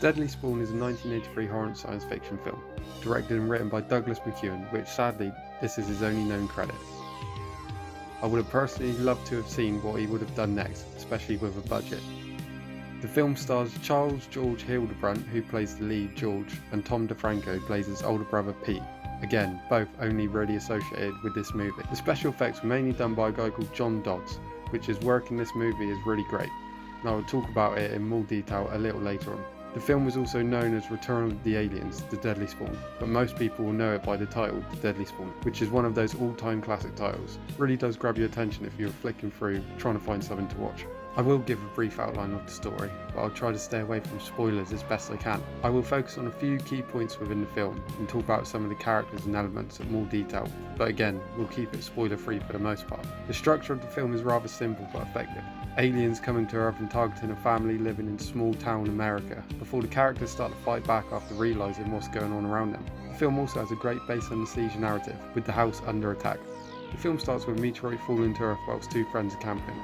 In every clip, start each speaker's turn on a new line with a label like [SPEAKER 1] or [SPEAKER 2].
[SPEAKER 1] Deadly Spawn is a 1983 horror science fiction film, directed and written by Douglas Mckeown, which sadly, this is his only known credit. I would have personally loved to have seen what he would have done next, especially with a budget. The film stars Charles George Hildebrandt, who plays the lead George, and Tom DeFranco, who plays his older brother Pete. Again, both only really associated with this movie. The special effects were mainly done by a guy called John Dodds, which his work in this movie is really great, and I will talk about it in more detail a little later on. The film was also known as Return of the Aliens, The Deadly Spawn, but most people will know it by the title, The Deadly Spawn, which is one of those all-time classic titles. It really does grab your attention if you're flicking through trying to find something to watch. I will give a brief outline of the story, but I'll try to stay away from spoilers as best I can. I will focus on a few key points within the film and talk about some of the characters and elements in more detail, but again, we'll keep it spoiler free for the most part. The structure of the film is rather simple but effective. Aliens coming to Earth and targeting a family living in small town America, before the characters start to fight back after realising what's going on around them. The film also has a great base on the siege narrative, with the house under attack. The film starts with a meteorite falling to Earth whilst two friends are camping.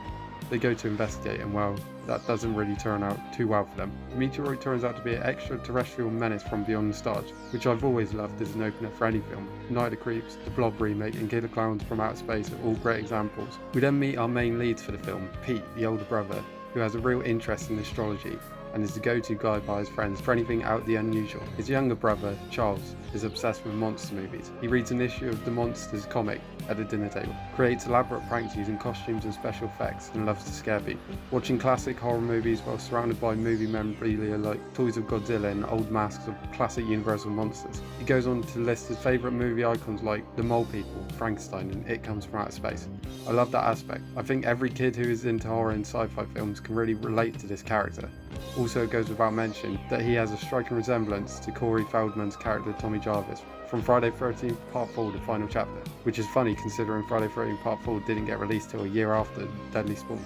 [SPEAKER 1] They go to investigate and well, that doesn't really turn out too well for them. The meteorite turns out to be an extraterrestrial menace from beyond the stars, which I've always loved as an opener for any film. Night of the Creeps, the Blob remake and Killer Clowns from Outer Space are all great examples. We then meet our main leads for the film, Pete, the older brother, who has a real interest in astrology and is the go-to guy by his friends for anything out of the unusual. His younger brother, Charles, is obsessed with monster movies. He reads an issue of the Monsters comic at the dinner table, creates elaborate pranks using costumes and special effects, and loves to scare people. Watching classic horror movies while surrounded by movie memorabilia like toys of Godzilla and old masks of classic Universal monsters. He goes on to list his favourite movie icons like The Mole People, Frankenstein, and It Comes From Outer Space. I love that aspect. I think every kid who is into horror and sci-fi films can really relate to this character. Also, it goes without mention that he has a striking resemblance to Corey Feldman's character Tommy Jarvis from Friday the 13th Part 4, the final chapter, which is funny considering Friday the 13th Part 4 didn't get released till a year after Deadly Spawn.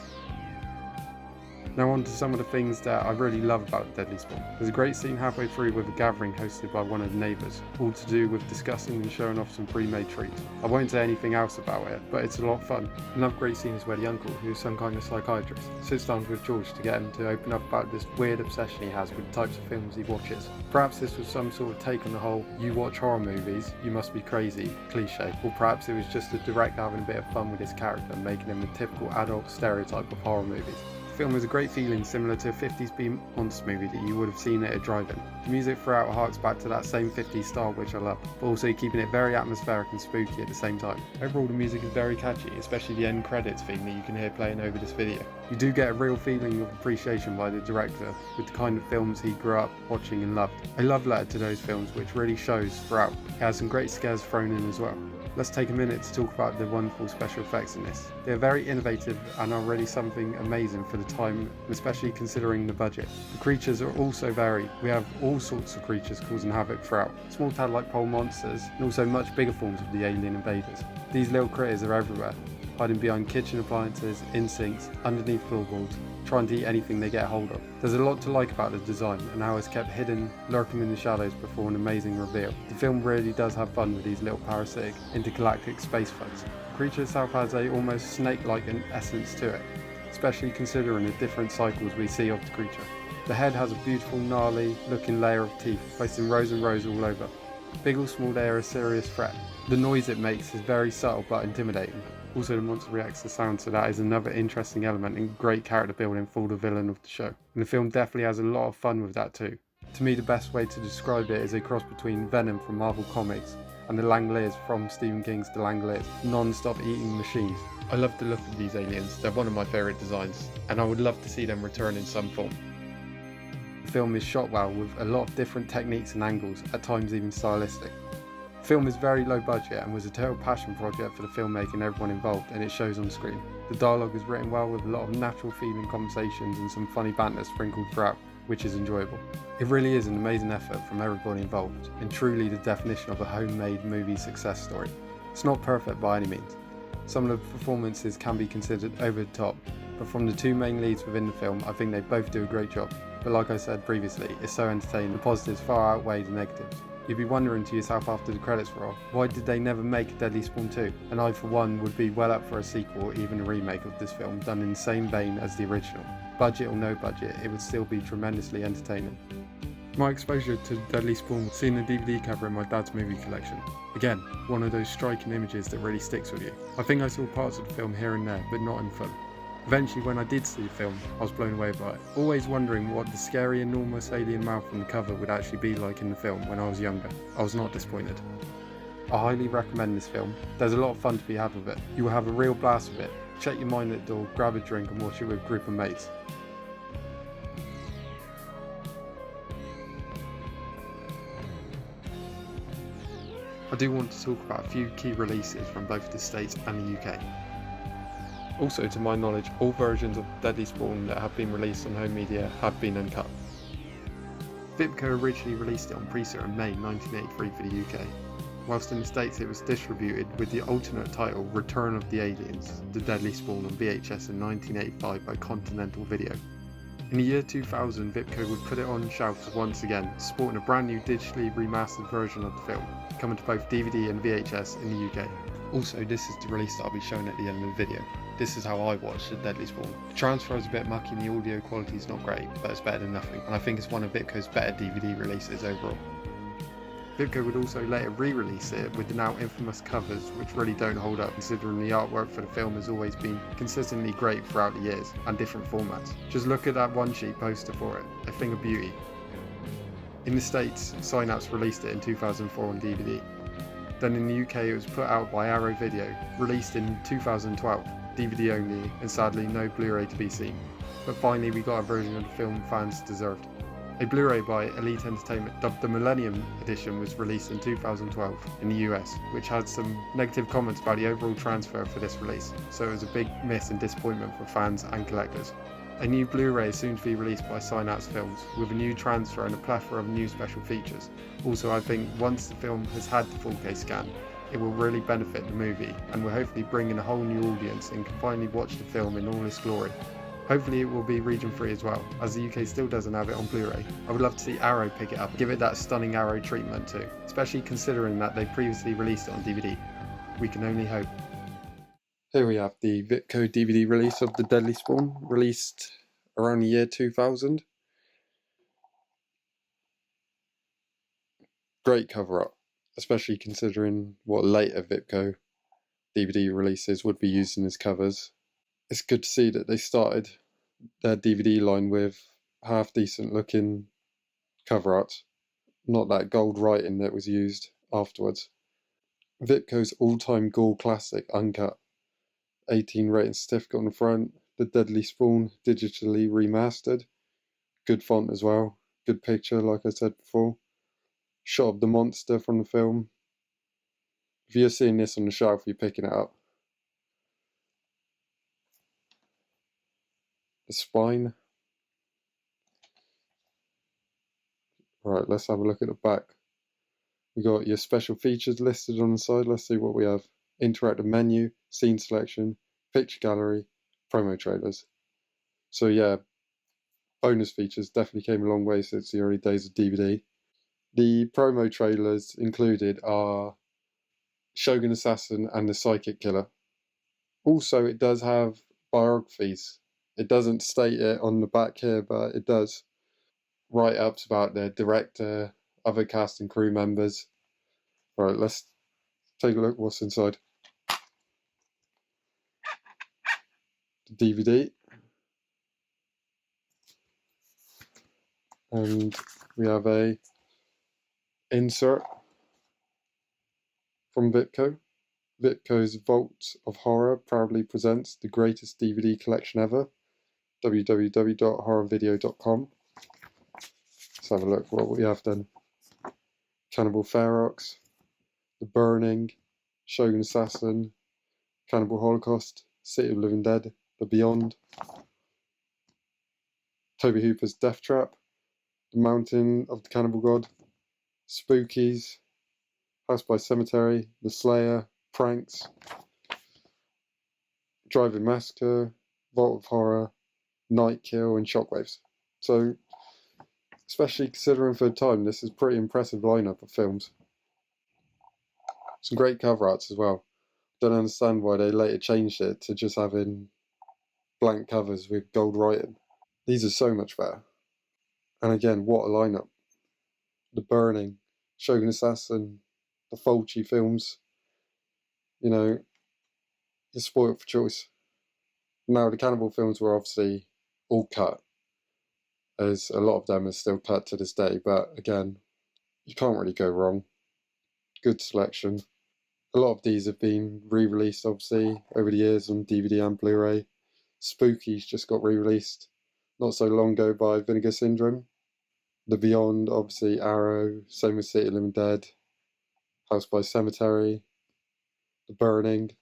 [SPEAKER 1] Now on to some of the things that I really love about Deadly Spawn. There's a great scene halfway through with a gathering hosted by one of the neighbours, all to do with discussing and showing off some pre-made treats. I won't say anything else about it, but it's a lot of fun. Another great scene is where the uncle, who is some kind of psychiatrist, sits down with George to get him to open up about this weird obsession he has with the types of films he watches. Perhaps this was some sort of take on the whole "you watch horror movies, you must be crazy" cliche, or perhaps it was just the director having a bit of fun with his character, making him a typical adult stereotype of horror movies. The film has a great feeling similar to a 50s B monster movie that you would have seen at a drive-in. The music throughout harks back to that same 50s style which I love, but also keeping it very atmospheric and spooky at the same time. Overall the music is very catchy, especially the end credits theme that you can hear playing over this video. You do get a real feeling of appreciation by the director with the kind of films he grew up watching and loved. A love letter to those films which really shows throughout. It has some great scares thrown in as well. Let's take a minute to talk about the wonderful special effects in this. They are very innovative and are really something amazing for the time, especially considering the budget. The creatures are also varied. We have all sorts of creatures causing havoc throughout. Small tadpole pole monsters and also much bigger forms of the alien invaders. These little critters are everywhere, hiding behind kitchen appliances, in sinks, underneath floorboards, trying to eat anything they get hold of. There's a lot to like about the design and how it's kept hidden, lurking in the shadows before an amazing reveal. The film really does have fun with these little parasitic, intergalactic space thugs. The creature itself has a almost snake-like essence to it, especially considering the different cycles we see of the creature. The head has a beautiful, gnarly looking layer of teeth, placed in rows and rows all over. Big or small, they are a serious threat. The noise it makes is very subtle but intimidating. Also, the monster reacts to sound, so that is another interesting element and great character building for the villain of the show. And the film definitely has a lot of fun with that too. To me, the best way to describe it is a cross between Venom from Marvel Comics and the Langoliers from Stephen King's The Langoliers, non-stop eating machines. I love the look of these aliens, they're one of my favourite designs, and I would love to see them return in some form. The film is shot well with a lot of different techniques and angles, at times even stylistic. The film is very low budget and was a total passion project for the filmmaker and everyone involved, and it shows on screen. The dialogue is written well with a lot of natural feeling conversations and some funny banter sprinkled throughout, which is enjoyable. It really is an amazing effort from everybody involved, and truly the definition of a homemade movie success story. It's not perfect by any means. Some of the performances can be considered over the top, but from the two main leads within the film, I think they both do a great job. But like I said previously, it's so entertaining, the positives far outweigh the negatives. You'd be wondering to yourself after the credits roll, why did they never make a Deadly Spawn 2? And I for one would be well up for a sequel or even a remake of this film done in the same vein as the original. Budget or no budget, it would still be tremendously entertaining. My exposure to Deadly Spawn was seeing the DVD cover in my dad's movie collection. Again, one of those striking images that really sticks with you. I think I saw parts of the film here and there, but not in full. Eventually, when I did see the film, I was blown away by it, always wondering what the scary enormous alien mouth on the cover would actually be like in the film when I was younger. I was not disappointed. I highly recommend this film. There's a lot of fun to be had with it. You will have a real blast with it. Check your mind at the door, grab a drink and watch it with a group of mates. I do want to talk about a few key releases from both the States and the UK. Also, to my knowledge, all versions of Deadly Spawn that have been released on home media have been uncut. Vipco originally released it on pre-sale in May 1983 for the UK, whilst in the States it was distributed with the alternate title Return of the Aliens, The Deadly Spawn on VHS in 1985 by Continental Video. In the year 2000, Vipco would put it on shelves once again, sporting a brand new digitally remastered version of the film, coming to both DVD and VHS in the UK. Also, this is the release that I'll be showing at the end of the video. This is how I watched The Deadly Spawn. The transfer is a bit mucky and the audio quality is not great, but it's better than nothing, and I think it's one of Vipco's better DVD releases overall. Vipco would also later re-release it with the now infamous covers, which really don't hold up considering the artwork for the film has always been consistently great throughout the years and different formats. Just look at that one sheet poster for it, a thing of beauty. In the States, Synapse released it in 2004 on DVD. Then in the UK it was put out by Arrow Video, released in 2012, DVD only and sadly no Blu-ray to be seen. But finally we got a version of the film fans deserved. A Blu-ray by Elite Entertainment dubbed the Millennium Edition was released in 2012 in the US, which had some negative comments about the overall transfer for this release, so it was a big miss and disappointment for fans and collectors. A new Blu-ray is soon to be released by Synapse Films, with a new transfer and a plethora of new special features. Also, I think once the film has had the 4K scan, it will really benefit the movie, and will hopefully bring in a whole new audience and can finally watch the film in all its glory. Hopefully it will be region free as well, as the UK still doesn't have it on Blu-ray. I would love to see Arrow pick it up, give it that stunning Arrow treatment too, especially considering that they previously released it on DVD. We can only hope. Here we have the Vipco DVD release of The Deadly Spawn, released around the year 2000. Great cover up, especially considering what later Vipco DVD releases would be using as covers. It's good to see that they started their DVD line with half decent looking cover art, not that gold writing that was used afterwards. Vipco's all-time gore classic, uncut, 18 rating certificate on the front, The Deadly Spawn digitally remastered, good font as well, good picture like I said before, shot of the monster from the film. If you're seeing this on the shelf, you're picking it up. The spine. Right, let's have a look at the back. We got your special features listed on the side. Let's see what we have. Interactive menu, scene selection, picture gallery, promo trailers. So yeah, bonus features definitely came a long way since the early days of DVD. The promo trailers included are Shogun Assassin and the Psychic Killer. Also, it does have biographies. It doesn't state it on the back here, but it does. Write-ups about the director, other cast and crew members. Right, let's take a look what's inside. The DVD. And we have a insert from Vipco. Vipco's Vault of Horror proudly presents the greatest DVD collection ever. www.horrorvideo.com. Let's have a look what we have then. Cannibal Ferox, The Burning, Shogun Assassin, Cannibal Holocaust, City of Living Dead, The Beyond, Toby Hooper's Death Trap, The Mountain of the Cannibal God, Spookies, House by Cemetery, The Slayer, Pranks, Drive-In Massacre, Vault of Horror, Night Kill, and Shockwaves. So, especially considering for the time, this is a pretty impressive lineup of films. Some great cover arts as well. Don't understand why they later changed it to just having blank covers with gold writing. These are so much better. And again, what a lineup. The Burning, Shogun Assassin, the Fulci films. You know, you're spoiled for choice. Now, the cannibal films were obviously all cut, as a lot of them are still cut to this day, but again, you can't really go wrong. Good selection. A lot of these have been re-released, obviously, over the years on DVD and Blu-ray. Spooky's just got re-released not so long ago by Vinegar Syndrome. The Beyond, obviously, Arrow, same with City of Living Dead, House by Cemetery, The Burning,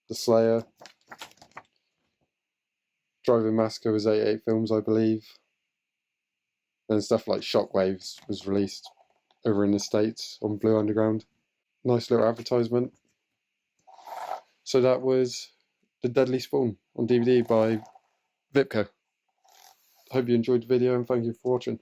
[SPEAKER 1] The Slayer, Driving Massacre was 88 films, I believe. And stuff like Shockwaves was released over in the States on Blue Underground. Nice little advertisement. So that was The Deadly Spawn on DVD by Vipco. Hope you enjoyed the video and thank you for watching.